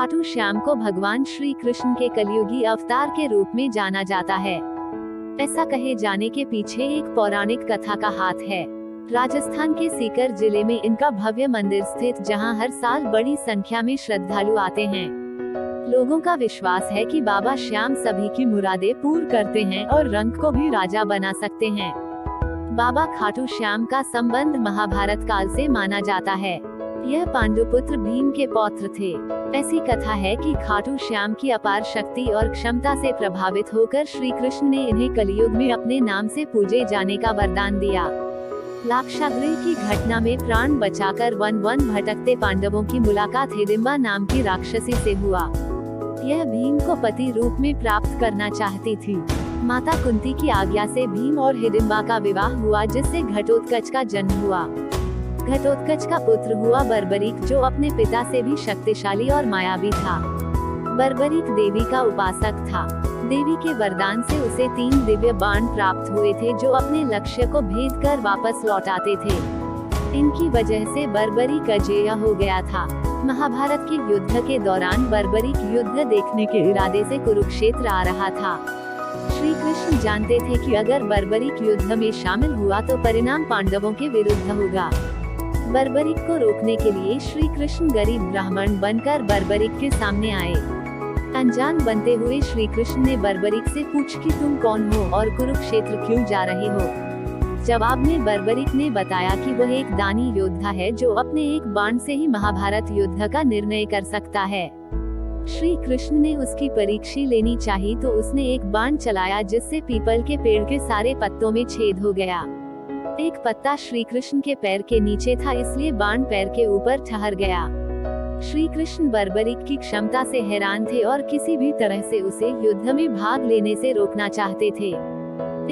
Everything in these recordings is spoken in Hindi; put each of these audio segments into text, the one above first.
खाटू श्याम को भगवान श्री कृष्ण के कलयुगी अवतार के रूप में जाना जाता है। ऐसा कहे जाने के पीछे एक पौराणिक कथा का हाथ है। राजस्थान के सीकर जिले में इनका भव्य मंदिर स्थित, जहां हर साल बड़ी संख्या में श्रद्धालु आते हैं। लोगों का विश्वास है कि बाबा श्याम सभी की मुरादें पूर्ण करते हैं और रंग को भी राजा बना सकते हैं। बाबा खाटू श्याम का संबंध महाभारत काल से माना जाता है। यह पांडुपुत्र भीम के पौत्र थे। ऐसी कथा है कि खाटू श्याम की अपार शक्ति और क्षमता से प्रभावित होकर श्री कृष्ण ने इन्हें कलयुग में अपने नाम से पूजे जाने का वरदान दिया। लाक्षागृह की घटना में प्राण बचाकर वन भटकते पांडवों की मुलाकात हिडिंबा नाम की राक्षसी से हुआ। यह भीम को पति रूप में प्राप्त करना चाहती थी। माता कुंती की आज्ञा से भीम और हिडिंबा का विवाह हुआ, जिससे घटोत्कच का जन्म हुआ। घटोत्कच का पुत्र हुआ बर्बरीक, जो अपने पिता से भी शक्तिशाली और मायावी था। बर्बरीक देवी का उपासक था। देवी के वरदान से उसे 3 दिव्य बाण प्राप्त हुए थे, जो अपने लक्ष्य को भेद कर वापस लौटाते थे। इनकी वजह से बर्बरीक अजेय हो गया था। महाभारत के युद्ध के दौरान बर्बरीक युद्ध देखने के इरादे से कुरुक्षेत्र आ रहा था। श्री कृष्ण जानते थे कि अगर बर्बरीक युद्ध में शामिल हुआ तो परिणाम पांडवों के विरुद्ध होगा। बर्बरीक को रोकने के लिए श्री कृष्ण गरीब ब्राह्मण बनकर बर्बरीक के सामने आए। अनजान बनते हुए श्री कृष्ण ने बर्बरीक से पूछ कि तुम कौन हो और कुरुक्षेत्र क्यों जा रहे हो। जवाब में बर्बरीक ने बताया कि वह एक दानी योद्धा है, जो अपने एक बाण से ही महाभारत युद्ध का निर्णय कर सकता है। श्री कृष्ण ने उसकी परीक्षा लेनी चाहिए, तो उसने एक बाण चलाया, जिससे पीपल के पेड़ के सारे पत्तों में छेद हो गया। एक पत्ता श्री कृष्ण के पैर के नीचे था, इसलिए बाण पैर के ऊपर ठहर गया। श्री कृष्ण बर्बरीक की क्षमता से हैरान थे और किसी भी तरह से उसे युद्ध में भाग लेने से रोकना चाहते थे।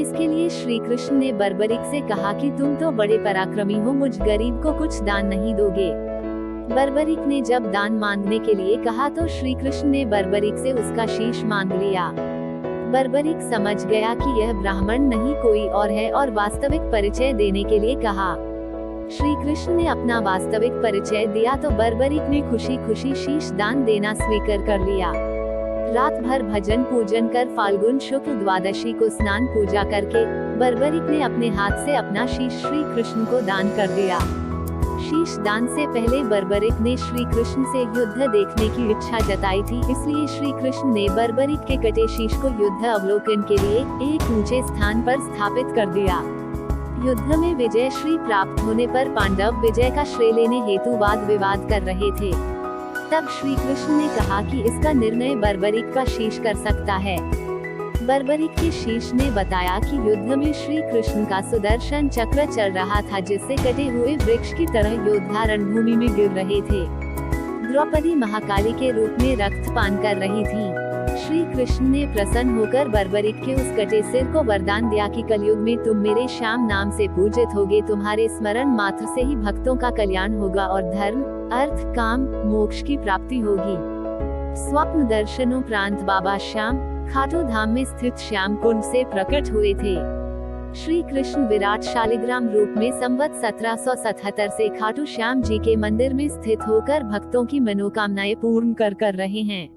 इसके लिए श्री कृष्ण ने बर्बरीक से कहा कि तुम तो बड़े पराक्रमी हो, मुझ गरीब को कुछ दान नहीं दोगे। बर्बरीक ने जब दान मांगने के लिए कहा तो श्री कृष्ण ने बर्बरीक से उसका शीश मांग लिया। बर्बरीक समझ गया कि यह ब्राह्मण नहीं कोई और है और वास्तविक परिचय देने के लिए कहा। श्री कृष्ण ने अपना वास्तविक परिचय दिया तो बर्बरीक ने खुशी खुशी शीश दान देना स्वीकार कर लिया। रात भर भजन पूजन कर फाल्गुन शुक्ल द्वादशी को स्नान पूजा करके बर्बरीक ने अपने हाथ से अपना शीश श्री कृष्ण को दान कर दिया। शीश दान से पहले बर्बरीक ने श्री कृष्ण से युद्ध देखने की इच्छा जताई थी, इसलिए श्री कृष्ण ने बर्बरीक के कटे शीश को युद्ध अवलोकन के लिए एक ऊंचे स्थान पर स्थापित कर दिया। युद्ध में विजय श्री प्राप्त होने पर पांडव विजय का श्रेय लेने हेतु वाद विवाद कर रहे थे। तब श्री कृष्ण ने कहा कि इसका निर्णय बर्बरीक का शीश कर सकता है। बर्बरीक के शीश ने बताया कि युद्ध में श्री कृष्ण का सुदर्शन चक्र चल रहा था, जिससे कटे हुए वृक्ष की तरह योद्धा रणभूमि में गिर रहे थे। द्रौपदी महाकाली के रूप में रक्तपान कर रही थी। श्री कृष्ण ने प्रसन्न होकर बर्बरीक के उस कटे सिर को वरदान दिया कि कलयुग में तुम मेरे श्याम नाम से पूजित होगे, तुम्हारे स्मरण मात्र से ही भक्तों का कल्याण होगा और धर्म, अर्थ, काम, मोक्ष की प्राप्ति होगी। स्वप्न दर्शनोपरांत बाबा श्याम खाटू धाम में स्थित श्याम कुंड से प्रकट हुए थे। श्री कृष्ण विराट शालिग्राम रूप में संवत 1777 से खाटू श्याम जी के मंदिर में स्थित होकर भक्तों की मनोकामनाएं पूर्ण कर रहे हैं।